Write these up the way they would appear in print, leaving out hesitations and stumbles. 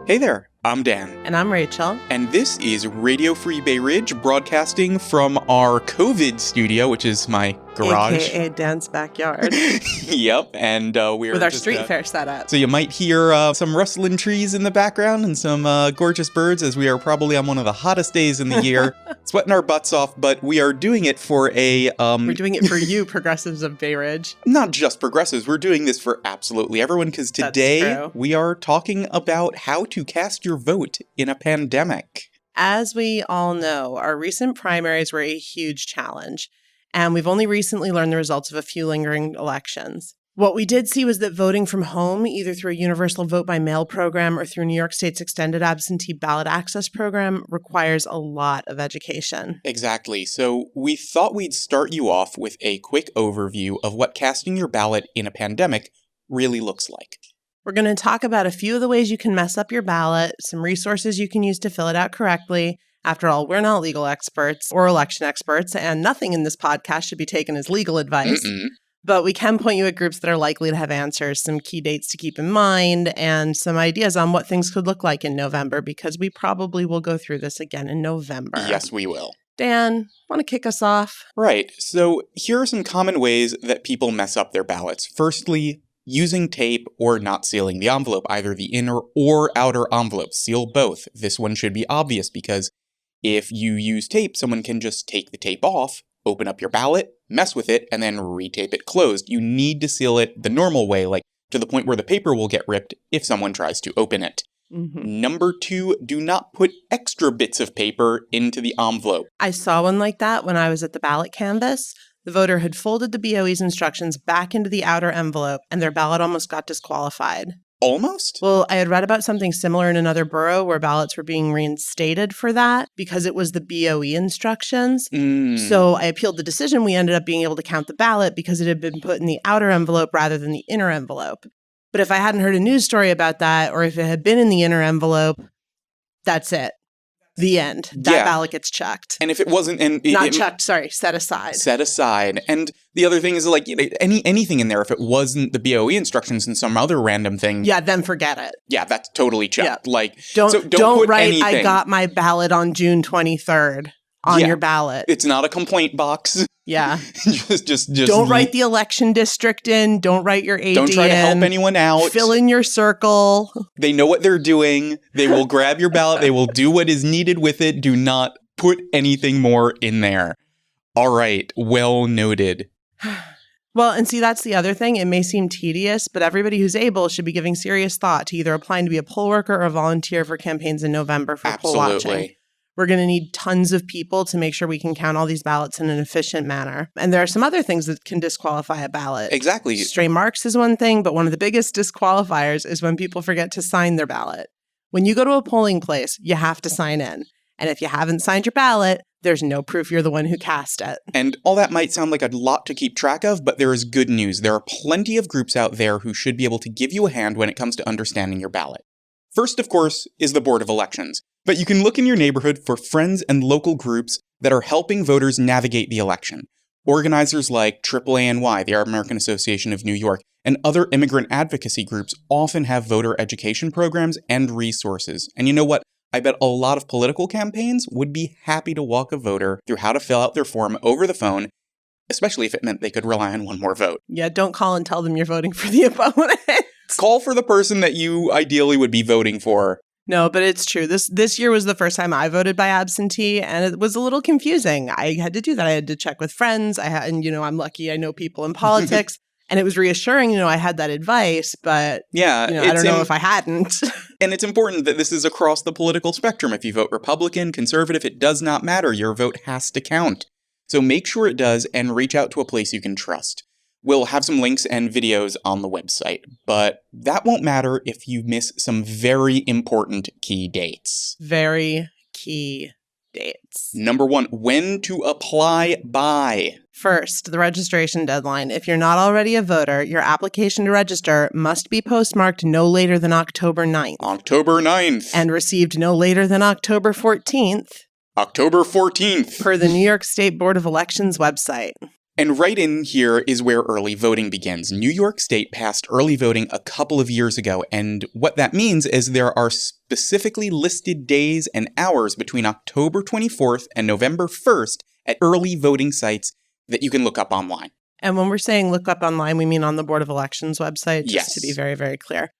Hey there, I'm Dan. And I'm Rachel. And this is Radio Free Bay Ridge, broadcasting from our COVID studio, which is my garage. AKA Dan's backyard. Yep, and we're with our just, street fair setup. So you might hear some rustling trees in the background and some gorgeous birds, as we are probably on one of the hottest days in the year, sweating our butts off, but we are doing it for a... We're doing it for you, progressives of Bay Ridge. Not just progressives, we're doing this for absolutely everyone, because today we are talking about how to cast your vote in a pandemic. As we all know, our recent primaries were a huge challenge, and we've only recently learned the results of a few lingering elections. What we did see was that voting from home, either through a universal vote by mail program or through New York State's extended absentee ballot access program, requires a lot of education. Exactly. So we thought we'd start you off with a quick overview of what casting your ballot in a pandemic really looks like. We're going to talk about a few of the ways you can mess up your ballot, some resources you can use to fill it out correctly. After all, we're not legal experts or election experts, and nothing in this podcast should be taken as legal advice. But we can point you at groups that are likely to have answers, some key dates to keep in mind, and some ideas on what things could look like in November, because we probably will go through this again in November. Yes, we will. Dan, want to kick us off? Right. So here are some common ways that people mess up their ballots. Firstly, using tape or not sealing the envelope, either the inner or outer envelope. Seal both. This one should be obvious because if you use tape, someone can just take the tape off, open up your ballot, mess with it, and then retape it closed. You need to seal it the normal way, like to the point where the paper will get ripped if someone tries to open it. Number 2, do not put extra bits of paper into the envelope. I saw one like that when I was at the ballot canvass. The voter had folded the BOE's instructions back into the outer envelope, and their ballot almost got disqualified. Almost? Well, I had read about something similar in another borough where ballots were being reinstated for that because it was the BOE instructions. So I appealed the decision. We ended up being able to count the ballot because it had been put in the outer envelope rather than the inner envelope. But if I hadn't heard a news story about that, or if it had been in the inner envelope, that's it. The end. That ballot gets checked. And if it wasn't... set aside. Set aside. And the other thing is, like, anything in there, if it wasn't the BOE instructions and some other random thing... Yeah, then forget it. Yeah, that's totally checked. Yeah. Like, don't put write, anything. I got my ballot on June 23rd on your ballot. It's not a complaint box. Yeah. just don't write the election district in. Don't write your AD. Don't try to help anyone out. Fill in your circle. They know what they're doing. They will grab your ballot. They will do what is needed with it. Do not put anything more in there. All right. Well noted. Well, and see, that's the other thing. It may seem tedious, but everybody who's able should be giving serious thought to either applying to be a poll worker or volunteer for campaigns in November for poll watching. We're going to need tons of people to make sure we can count all these ballots in an efficient manner. And there are some other things that can disqualify a ballot. Exactly. Stray marks is one thing, but one of the biggest disqualifiers is when people forget to sign their ballot. When you go to a polling place, you have to sign in. And if you haven't signed your ballot, there's no proof you're the one who cast it. And all that might sound like a lot to keep track of, but there is good news. There are plenty of groups out there who should be able to give you a hand when it comes to understanding your ballot. First, of course, is the Board of Elections. But you can look in your neighborhood for friends and local groups that are helping voters navigate the election. Organizers like AAANY, the American Association of New York, and other immigrant advocacy groups often have voter education programs and resources. And you know what? I bet a lot of political campaigns would be happy to walk a voter through how to fill out their form over the phone, especially if it meant they could rely on one more vote. Yeah, don't call and tell them you're voting for the opponent. Call for the person that you ideally would be voting for. No, but it's true. This year was the first time I voted by absentee, and it was a little confusing. I had to do that. I had to check with friends. I'm lucky I know people in politics, and it was reassuring, I had that advice, but I don't know if I hadn't. And it's important that this is across the political spectrum. If you vote Republican, conservative, it does not matter. Your vote has to count. So make sure it does and reach out to a place you can trust. We'll have some links and videos on the website, but that won't matter if you miss some very important key dates. Very key dates. Number 1, when to apply by. First, the registration deadline. If you're not already a voter, your application to register must be postmarked no later than October 9th. October 9th. And received no later than October 14th. October 14th. Per the New York State Board of Elections website. And right in here is where early voting begins. New York State passed early voting a couple of years ago, and what that means is there are specifically listed days and hours between October 24th and November 1st at early voting sites that you can look up online. And when we're saying look up online, we mean on the Board of Elections website, just to be very, very clear.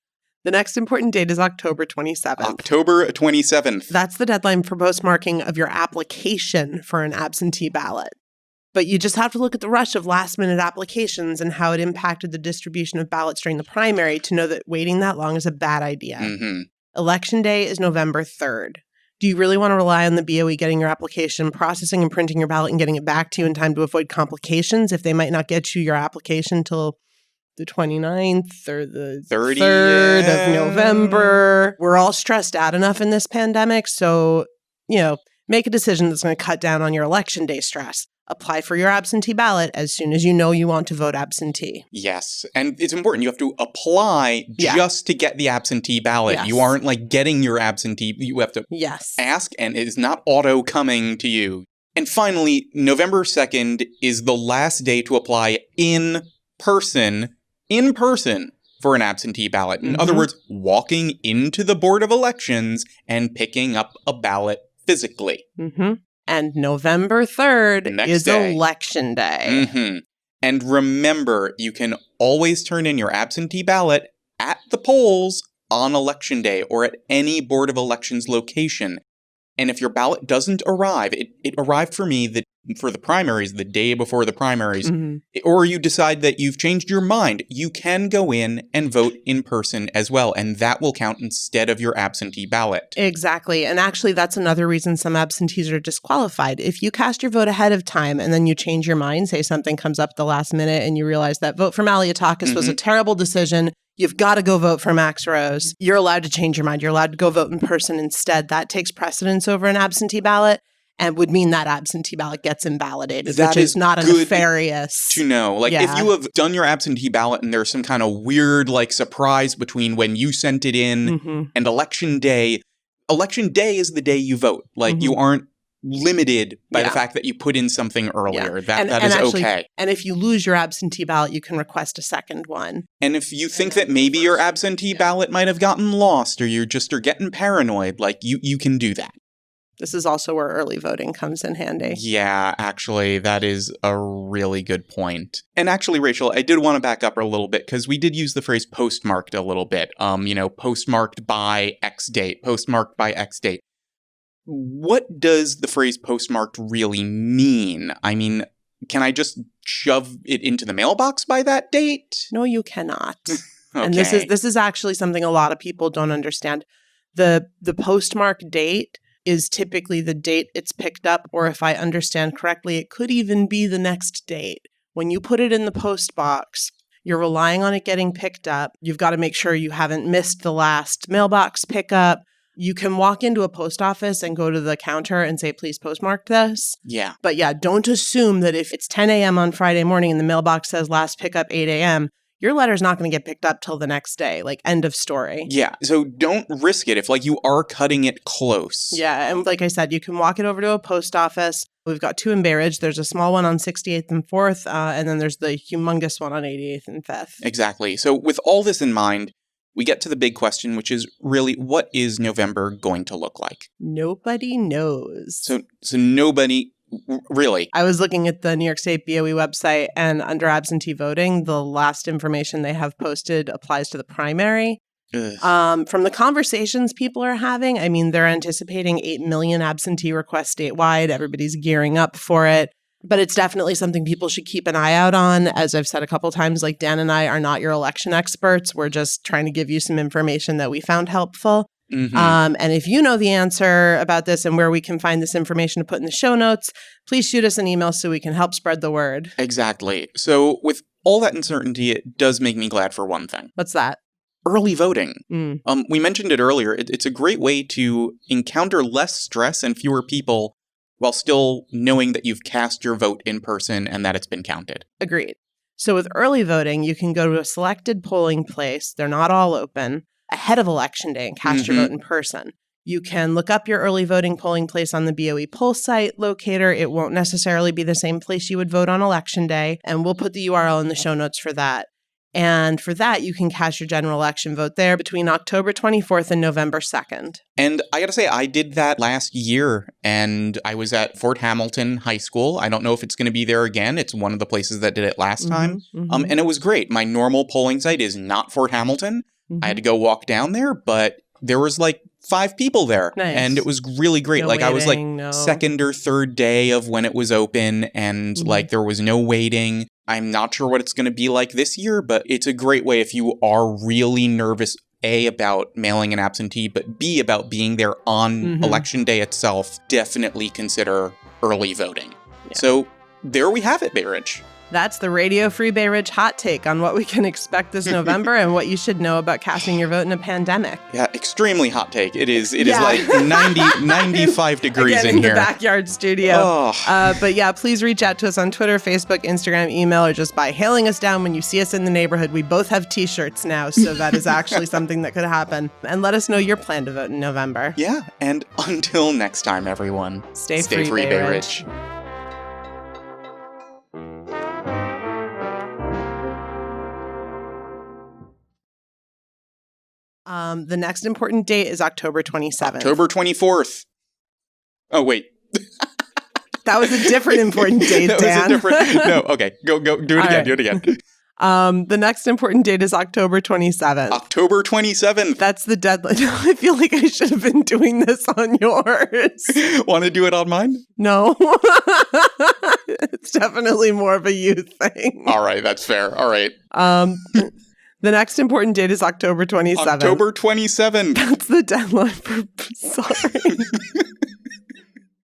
The next important date is October 27th. October 27th. That's the deadline for postmarking of your application for an absentee ballot. But you just have to look at the rush of last-minute applications and how it impacted the distribution of ballots during the primary to know that waiting that long is a bad idea. Mm-hmm. Election day is November 3rd. Do you really want to rely on the BOE getting your application, processing and printing your ballot, and getting it back to you in time to avoid complications if they might not get you your application till the 29th or the 3rd of November? We're all stressed out enough in this pandemic, so, make a decision that's going to cut down on your election day stress. Apply for your absentee ballot as soon as you know you want to vote absentee. Yes. And it's important. You have to apply just to get the absentee ballot. Yes. You aren't getting your absentee. You have to ask, and it is not auto coming to you. And finally, November 2nd is the last day to apply in person for an absentee ballot. In other words, walking into the Board of Elections and picking up a ballot physically. Mm-hmm. And November 3rd is Election Day. Mm-hmm. And remember, you can always turn in your absentee ballot at the polls on Election Day or at any Board of Elections location. And if your ballot doesn't arrive, it arrived for me for the primaries, the day before the primaries, or you decide that you've changed your mind, you can go in and vote in person as well, and that will count instead of your absentee ballot. Exactly. And actually, that's another reason some absentees are disqualified. If you cast your vote ahead of time and then you change your mind, say something comes up at the last minute and you realize that vote for Malliotakis was a terrible decision, you've got to go vote for Max Rose, you're allowed to change your mind. You're allowed to go vote in person instead. That takes precedence over an absentee ballot. And would mean that absentee ballot gets invalidated, which is not a nefarious. To know. If you have done your absentee ballot and there's some kind of weird, surprise between when you sent it in and Election Day is the day you vote. You aren't limited by the fact that you put in something earlier. That is actually okay. And if you lose your absentee ballot, you can request a second one. And if you think that maybe your absentee ballot might have gotten lost or you're getting paranoid, you can do that. This is also where early voting comes in handy. Yeah, actually, that is a really good point. And actually, Rachel, I did want to back up a little bit because we did use the phrase postmarked a little bit. Postmarked by X date, postmarked by X date. What does the phrase postmarked really mean? I mean, can I just shove it into the mailbox by that date? No, you cannot. Okay. And this is actually something a lot of people don't understand. The postmark date is typically the date it's picked up, or if I understand correctly, it could even be the next date. When you put it in the post box, you're relying on it getting picked up. You've got to make sure you haven't missed the last mailbox pickup. You can walk into a post office and go to the counter and say, please postmark this. Yeah. But don't assume that if it's 10 a.m. on Friday morning and the mailbox says last pickup 8 a.m., your letter's not going to get picked up till the next day, end of story. Yeah, so don't risk it if, you are cutting it close. Yeah, and like I said, you can walk it over to a post office. We've got two in Bay Ridge. There's a small one on 68th and 4th, and then there's the humongous one on 88th and 5th. Exactly. So with all this in mind, we get to the big question, which is really, what is November going to look like? Nobody knows. So nobody... Really? I was looking at the New York State BOE website, and under absentee voting, the last information they have posted applies to the primary. From the conversations people are having, I mean, they're anticipating 8 million absentee requests statewide. Everybody's gearing up for it. But it's definitely something people should keep an eye out on. As I've said a couple times, Dan and I are not your election experts. We're just trying to give you some information that we found helpful. Mm-hmm. And if you know the answer about this and where we can find this information to put in the show notes, please shoot us an email so we can help spread the word. Exactly. So with all that uncertainty, it does make me glad for one thing. What's that? Early voting. We mentioned it earlier. It's a great way to encounter less stress and fewer people while still knowing that you've cast your vote in person and that it's been counted. Agreed. So with early voting, you can go to a selected polling place. They're not all open. Ahead of Election Day and cast your vote in person. You can look up your early voting polling place on the BOE poll site locator. It won't necessarily be the same place you would vote on Election Day, and we'll put the URL in the show notes for that. And for that, you can cast your general election vote there between October 24th and November 2nd. And I gotta say, I did that last year, and I was at Fort Hamilton High School. I don't know if it's going to be there again. It's one of the places that did it last time. And it was great. My normal polling site is not Fort Hamilton. I had to go walk down there, but there was like 5 people there. Nice. And it was really great. No like I was like waiting, second or third day of when it was open, and like there was no waiting. I'm not sure what it's going to be like this year, but it's a great way if you are really nervous, A, about mailing an absentee, but B, about being there on Election Day itself. Definitely consider early voting. Yeah. So there we have it, Bay Ridge. That's the Radio Free Bay Ridge hot take on what we can expect this November and what you should know about casting your vote in a pandemic. Yeah, extremely hot take. It is like 95 degrees Again, in here. the backyard studio. Oh. But yeah, please reach out to us on Twitter, Facebook, Instagram, email, or just by hailing us down when you see us in the neighborhood. We both have t-shirts now, so that is actually something that could happen. And let us know your plan to vote in November. Yeah, and until next time, everyone, stay free, Bay Ridge. The next important date is October 27th. October 24th. Oh, wait. That was a different important date, Dan. No, okay. Go. Do it again. Right. Do it again. The next important date is October 27th. October 27th. That's the deadline. I feel like I should have been doing this on yours. Want to do it on mine? No. It's definitely more of a you thing. All right. That's fair. All right. The next important date is October 27th. October 27th. That's the deadline for... Sorry.